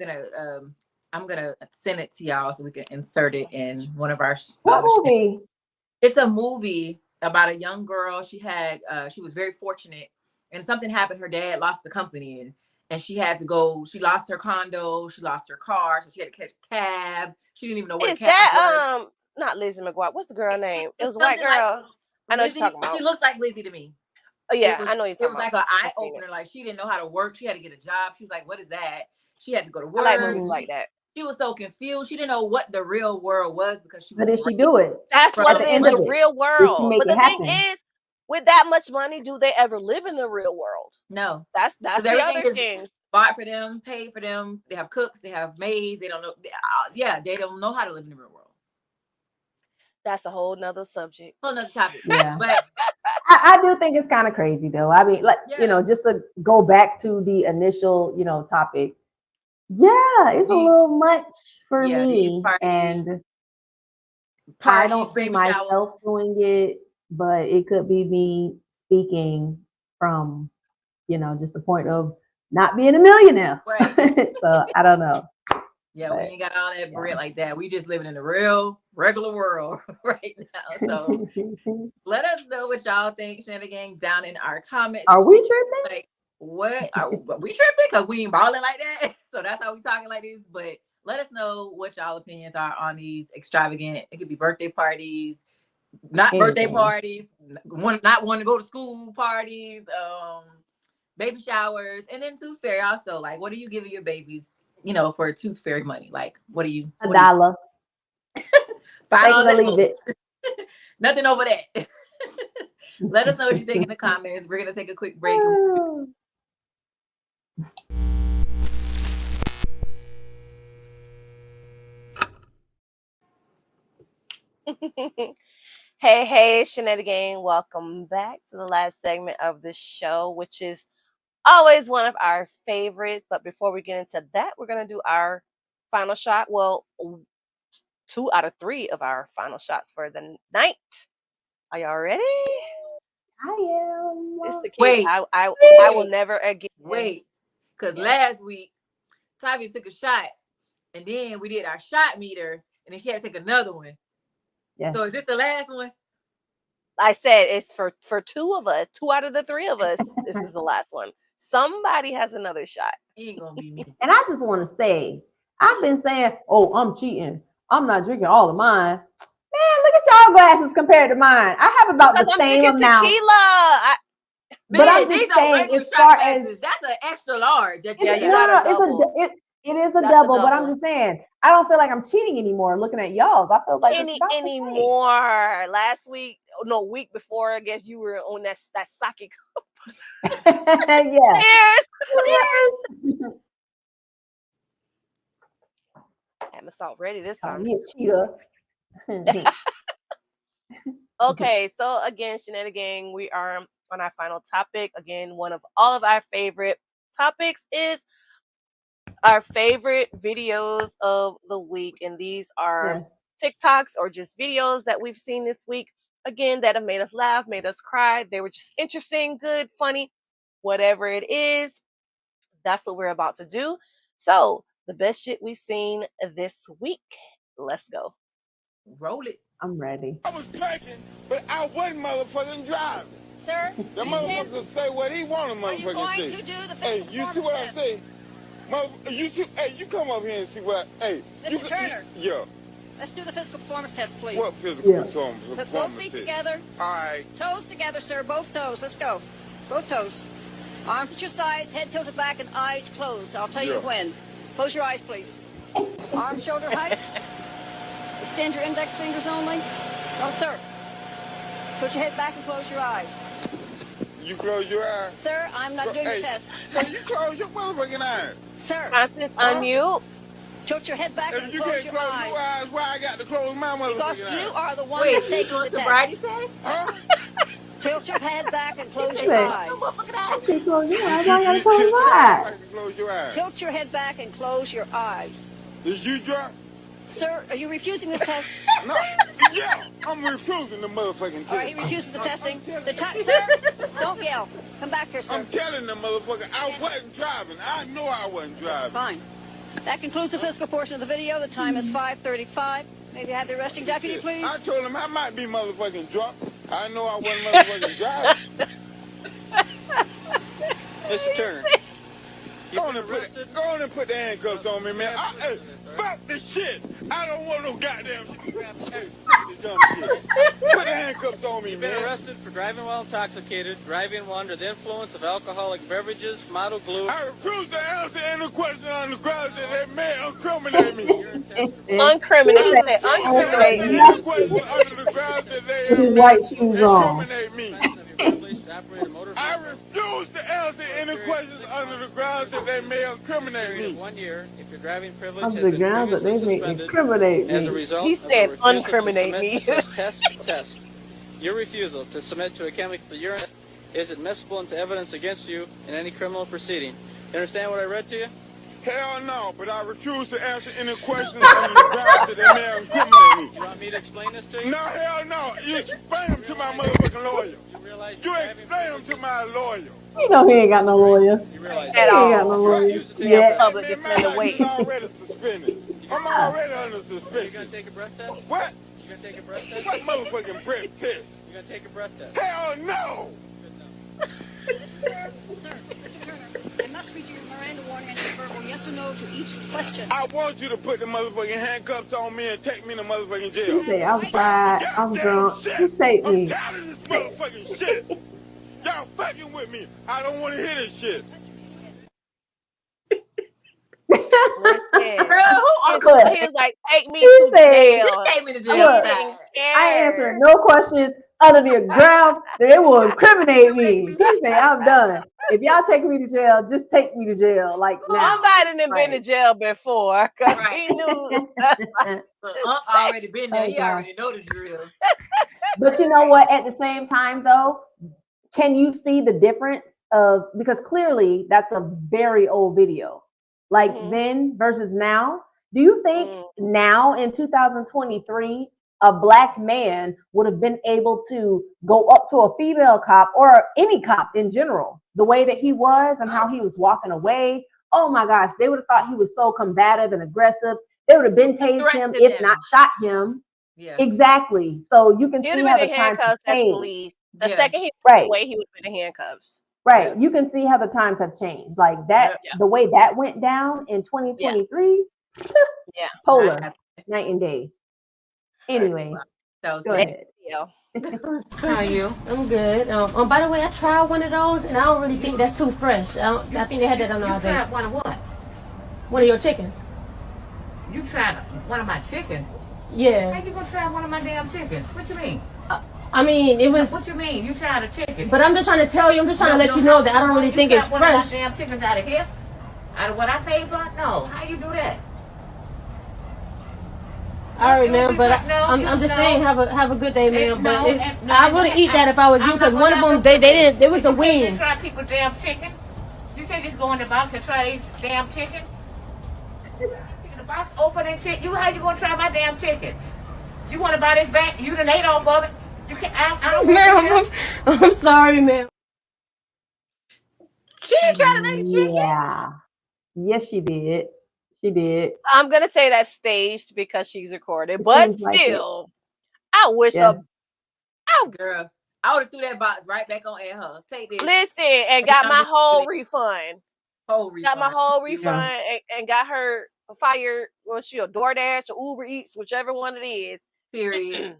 gonna send it to y'all so we can insert it in one of our. What movie? It's a movie about a young girl. She was very fortunate, and something happened. Her dad lost the company, and she had to go. She lost her condo. She lost her car, so she had to catch a cab. She didn't even know what a cab was. Not Lizzie McGuire. What's the girl name? It was a white girl. I know Lizzie, what you're talking about. She looks like Lizzie to me. Oh yeah, I know you're talking about. It was like an eye opener. Like she didn't know how to work. She had to get a job. She was like, "What is that?" She had to go to work. I like movies like that. She was so confused. She didn't know what the real world was because she was. But did she do it? That's what it is, the real world. But the thing is, with that much money, do they ever live in the real world? No. That's the other thing. bought for them, paid for them. They have cooks, they have maids. They don't know. They don't know how to live in the real world. That's a whole nother subject. Whole nother topic. Yeah. But I do think it's kind of crazy though. I mean, like, just to go back to the initial, topic. Yeah, it's a little much for me. And I don't see myself doing it, but it could be me speaking from, just the point of not being a millionaire. Right. So I don't know. Yeah, but we ain't got all that bread like that. We just living in a real regular world right now. So let us know what y'all think, Shenanigans, down in our comments. Are we tripping? Like, what? Are we tripping? Because we ain't balling like that. So that's how we talking like this. But let us know what y'all opinions are on these extravagant. It could be birthday parties, not birthday parties, not want to go to school parties, baby showers, and then tooth fairy also. Like, what are you giving your babies? For a tooth fairy money, like what are you? $1. $5. Leave it. Nothing over that. Let us know what you think in the comments. We're gonna take a quick break. Hey, Shenanigans. Welcome back to the last segment of the show, which is always one of our favorites. But before we get into that, we're going to do our final shot. Well, 2 out of 3 of our final shots for the night. Are y'all ready? I am. It's the key. Wait. I will never again. Wait. Because last week, Tavia took a shot. And then we did our shot meter. And then she had to take another one. Yeah. So is this the last one? I said it's for 2 of us. 2 out of the 3 of us. This is the last one. Somebody has another shot. It ain't gonna be me. And I just want to say, I've been saying, "Oh, I'm cheating. I'm not drinking all of mine." Man, look at y'all glasses compared to mine. I have about the same amount. Tequila. But I'm just saying, as far as that's an extra large. It is a double. But I'm just saying, I don't feel like I'm cheating anymore. Looking at y'all, I feel like anymore. Last week, week before, I guess you were on that sake cup. Yes. Have my salt ready this time. Okay, so again, Shenanigans, we are on our final topic. Again, one of all of our favorite topics is our favorite videos of the week. And these are TikToks or just videos that we've seen this week. Again, that have made us laugh, made us cry. They were just interesting, good, funny, whatever it is. That's what we're about to do. So the best shit we've seen this week. Let's go. Roll it. I'm ready. I was drinking, but I wasn't motherfucking driving. Sir, the motherfucker say what he want to motherfucking say. To do the hey, you see what I say? You come up here and see what. Hey, Mr. Turner. Yeah. Let's do the physical performance test, please. What physical performance? Put both feet together. All right. Toes together, sir. Both toes. Let's go. Both toes. Arms at your sides, head tilted back, and eyes closed. I'll tell you when. Close your eyes, please. Arms shoulder height. Extend your index fingers only. No, sir. Put your head back and close your eyes. You close your eyes? Sir, I'm not doing the test. Hey, you close your motherfucking eyes. Sir. Constance, unmute. Tilt your head back and close your eyes. If you can't close your eyes, why I got to close my motherfucking eyes? Because you are the one that's taking the sobriety test. Huh? Tilt your head back and close your eyes. Close your eyes. I gotta close my eyes. Tilt your head back and close your eyes. Is you drunk? Sir, are you refusing this test? No. Yeah, I'm refusing the motherfucking test. All right, he refuses the testing. Sir, don't yell. Come back here, sir. I'm telling the motherfucker I wasn't driving. I know I wasn't driving. Fine. That concludes the physical portion of the video. The time is 5:35. Maybe have the arresting deputy, please. I told him I might be motherfucking drunk. I know I wasn't motherfucking driving. Mr. Turner. Go on and put the handcuffs on me, man. Hey, fuck this shit. I don't want no goddamn shit. Hey, dumb shit. Put the handcuffs on me, You've man. been arrested for driving while intoxicated, driving while under the influence of alcoholic beverages, model glue. I refuse to answer any question on the grounds that they may incriminate me. Uncriminate. Any question under the grounds that they white shoes on. incriminate me. operate a motor I vehicle refuse to answer any questions under the grounds that they may incriminate period of me. 1 year if your driving privilege On has the been grounds that previously they may suspended incriminate as a me. result He of a said, refusal to "Uncriminate submit me." to a test. Your refusal to submit to a chemical urine is admissible into evidence against you in any criminal proceeding. You understand what I read to you? Hell no, but I refuse to answer any questions under the grounds that they may incriminate me. You want me to explain this to you? No, hell no. You explain them to my motherfucking lawyer. You explain them to my lawyer. You know he ain't got no lawyer. You realize He At ain't all. got no lawyer. Damn Yeah. public Man, my defender life is wait. already suspended. I'm already under You gonna suspension. take a breath test? What? You gonna take a breath test? What motherfucking breath test? You gonna take a breath test? Hell no! I must read you your Miranda warning and your verbal yes or no to each question. I want you to put the motherfucking handcuffs on me and take me to motherfucking jail. He say, I'm fried, I'm drunk. Just take I'm me. tired of this motherfucking shit. Y'all fucking with me. I don't want to hear this shit. Listen, Girl, who Look, he was like, "Take me he to said, jail." take me to jail? Look, Side. I ain't answering no questions under the grounds that they will incriminate me. He say, I'm done. If y'all take me to jail, just take me to jail. Like now. Somebody done been to jail before because Right. he knew. So already been there. Oh, He God. already know the drill. But you know what? At the same time, though, can you see the difference of, because clearly that's a very old video, like then versus now. Do you think now in 2023 a black man would have been able to go up to a female cop or any cop in general the way that he was and how he was walking away? Oh my gosh, they would have thought he was so combative and aggressive. They would have been tased him, if not shot him. Yeah. Exactly. So you can He'd see have how been the in times have handcuffs at the changed. least. The Yeah. second he Right. away, he would have been in handcuffs. Right. Yep. You can see how the times have changed. Like that, Yeah. the way that went down in 2023, Yeah. polar, night and day. Anyway, That was go funny. ahead. Yeah. How are you? I'm good. By the way, I tried one of those, and I don't really think that's too fresh. I think they had that on the other day. You tried one of what? One of your chickens. You tried one of my chickens? Yeah. How you gonna try one of my damn chickens? What you mean? I mean, it was. What you mean? You tried a chicken? But I'm just trying to tell you. I'm just trying to let you know that I don't really think it's one of my fresh. damn chickens out of here? Out of what I paid for? No. How you do that? All right, ma'am. But I'm just saying, have a good day, ma'am. But I wouldn't eat that if I was you, because one of them they didn't. It was the wing. You try people's damn chicken? You say just go in the box and try these damn chicken? The box open and shit. How you gonna try my damn chicken? You want to buy this back? You done ate off of it. You can't. I don't. Ma'am, I'm sorry, ma'am. She ain't trying to make a chicken. Yeah. Yes, she did. She did. I'm gonna say that's staged because she's recorded, but seems like still, I wish Yeah. Girl, I would have threw that box right back on at her. Take this. Listen, and got my whole refund. Got my whole refund and got her fired. Was she a DoorDash or Uber Eats, whichever one it is? Period.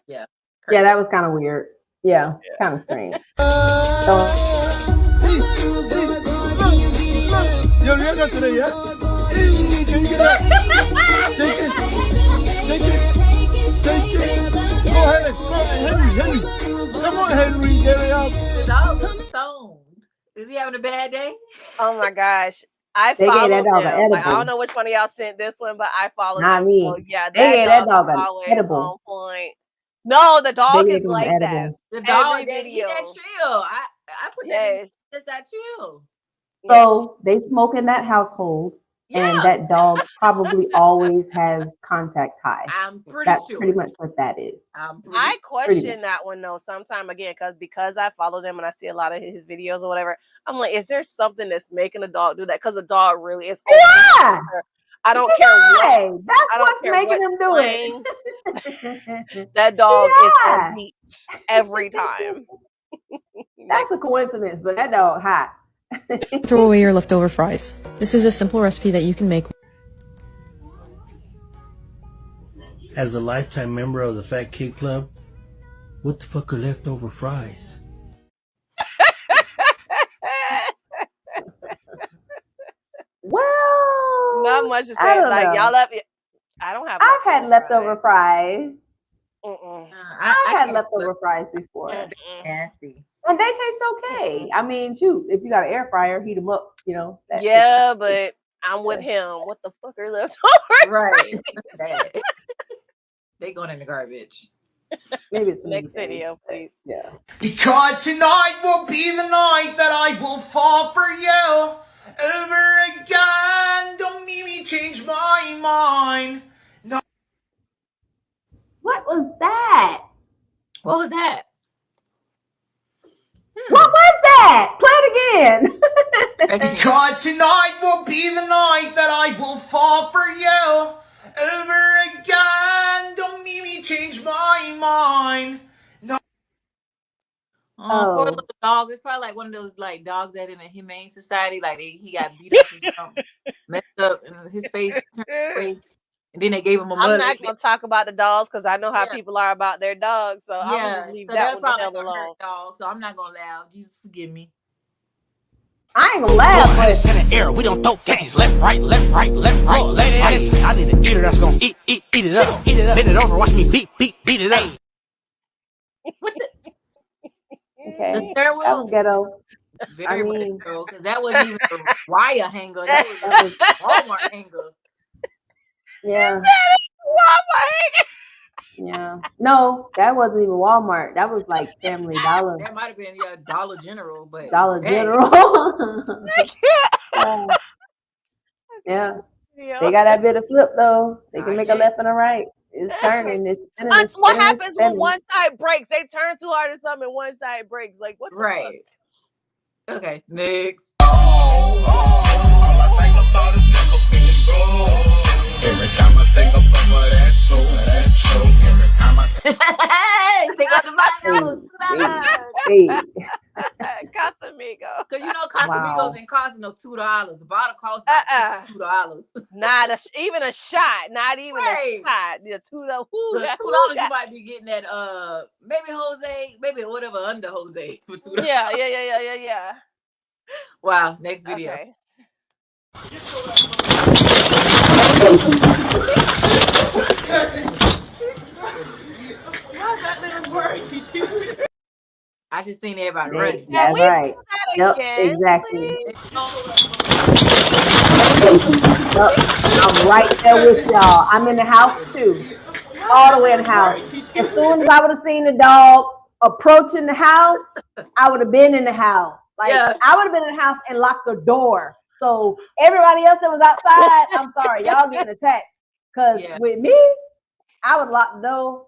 Yeah. Yeah, that was kind of weird. Yeah, kind of strange. Yo, you're not today, yeah? Can you get up? Take it. Go ahead, Henry. Come on, Henry, get it up. His dog looks stoned. Is he having a bad day? Oh my gosh. I They gave followed that dog them. an Like, I edible. don't know which one of y'all sent this one, but I followed Not them. me. So yeah, They gave that dog is an always edible. on point. No, the dog They is gave him an like that. edible. The dog, Every that video. chill. I put that Yes. in just that chill. So they smoke in that household, Yeah. and that dog probably always has contact high. I'm pretty That's sure. pretty much what that is. I question that one though sometime again because I follow them and I see a lot of his videos or whatever. I'm like, is there something that's making a dog do that? Because the dog really is. Yeah. I don't care what. That's I don't what's care making what's him do playing. it. That dog is Yeah. on beat every time. That's a coincidence, but that dog hot. Throw away your leftover fries. This is a simple recipe that you can make. As a lifetime member of the Fat Kid Club, what the fuck are leftover fries? Well, not much to I say. don't Like know. y'all up. I don't have. I've had leftover fries. I had leftover fries before. Nasty. And they taste okay. I mean, shoot, if you got an air fryer, heat them up, you know. Yeah, but I'm with him. What the fuck are left over? Right. They going in the garbage. Maybe it's next video, please. Yeah. Because tonight will be the night that I will fall for you over again. Don't make me change my mind. No. What was that? What was that? What was that? Play it again. Because tonight will be the night that I will fall for you over again. Don't make me change my mind. No. Poor little dog. It's probably like one of those like dogs that in a humane society, like he got beat up or something, messed up, and his face turned away. And then they gave him a mud. I'm not gonna talk about the dogs because I know how people are about their dogs, so I'm gonna just leave that one the hell alone. Dog, so I'm not gonna laugh. Jesus forgive me. I ain't gonna laugh. But it's in the air. We don't throw things left, right, left, right, left, right, left, right. Listen, I need an eater that's gonna eat it up, bend it over, watch me beat it up. What the? Okay, the stairwell? That was ghetto. Very much so, because that wasn't even a wire hanger. That was a Walmart hanger. Yeah. Walmart hanger. Yeah. No, that wasn't even Walmart. That was like Family Dollar. That might have been Dollar General, but Dollar General. Yeah. They got that bit of flip though. They can make a left and a right. It's turning. It's spinning. That's what happens when one side breaks. They turn too hard or something, and one side breaks. Like what? Right. Okay. Next. Every time I take a puff of that show, every time I take out the $2. Casamigo. Because you know Casamigos ain't costing no $2. The bottle costs $2. Not even a shot. Not even a shot. The $2. The $2 you might be getting at maybe Jose, maybe whatever under Jose for $2. Yeah. Wow. Next video. Okay. I just seen everybody running. That's right. Yep, exactly. Yep, I'm right there with y'all. I'm in the house too. All the way in the house. As soon as I would have seen the dog approaching the house, I would have been in the house. Like I would have been in the house and locked the door. So everybody else that was outside, I'm sorry, y'all getting attacked. Cause with me, I would lock the door.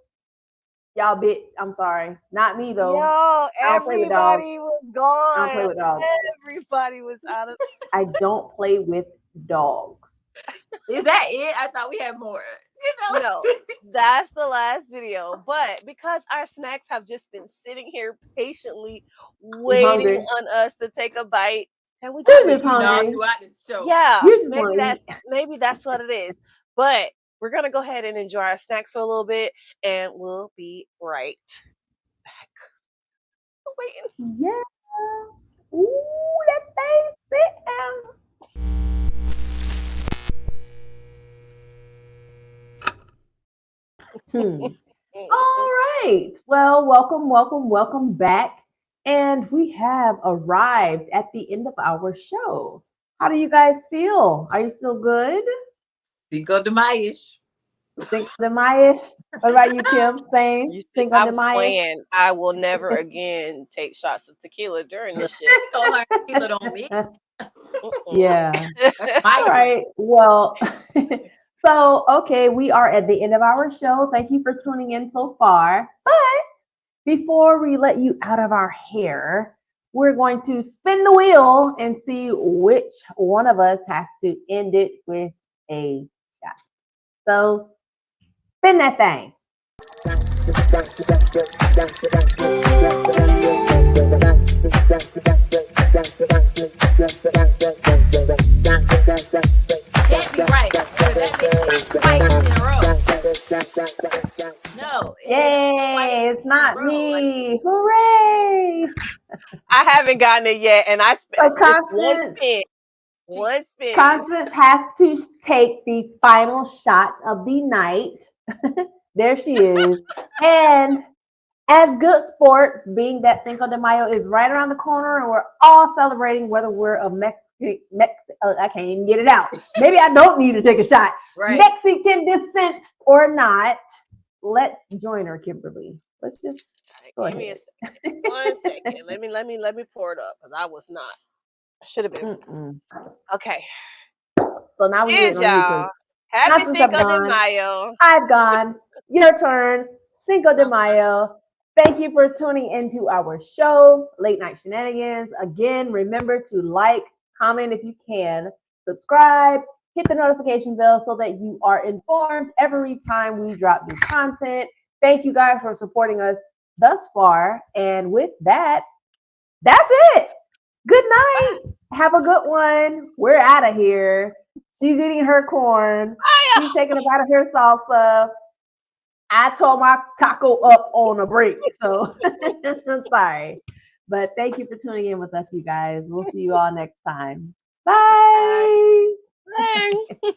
Y'all I'm sorry. Not me though. Yo, everybody was gone. I don't play with dogs. Everybody was out of I don't play with dogs. Is that it? I thought we had more. No, that's the last video. But because our snacks have just been sitting here patiently waiting on us to take a bite, and we just hungry throughout this show. Yeah, maybe that's what it is. But we're gonna go ahead and enjoy our snacks for a little bit, and we'll be right back. I'm waiting. Yeah. Ooh, that thing sitting. All right. Well, welcome back. And we have arrived at the end of our show. How do you guys feel? Are you still good? Cinco de Mayo-ish. Cinco de Mayo-ish. What about you, Kim? Same. I'm swaying. I will never again take shots of tequila during this shit. Tequila don't mix. Yeah. All right. Well, so, okay, we are at the end of our show. Thank you for tuning in so far. But before we let you out of our hair, we're going to spin the wheel and see which one of us has to end it with a shot. So, spin that thing. Can't be right. No. Yay, it's not me. Hooray. I haven't gotten it yet, and I spent one spin. Constance has to take the final shot of the night. There she is. And as good sports, being that Cinco de Mayo is right around the corner and we're all celebrating whether we're of I can't even get it out. Maybe I don't need to take a shot. Right. Mexican descent or not, let's join her, Kimberly. Let's just go Give me ahead. a second. 1 second. Let me pour it up because I was not. I should have been. Okay. So now we Cheers, waiting on you. y'all. Happy Cinco de Mayo. I've gone. Your turn. Cinco de Mayo. Thank you for tuning into our show, Late Night Shenanigans. Again, remember to like, comment if you can, subscribe, hit the notification bell so that you are informed every time we drop new content. Thank you guys for supporting us thus far. And with that, that's it. Good night. Have a good one. We're out of here. She's eating her corn. She's taking a bite of her salsa. I tore my taco up on a break, so I'm sorry. But thank you for tuning in with us, you guys. We'll see you all next time. Bye. Bye.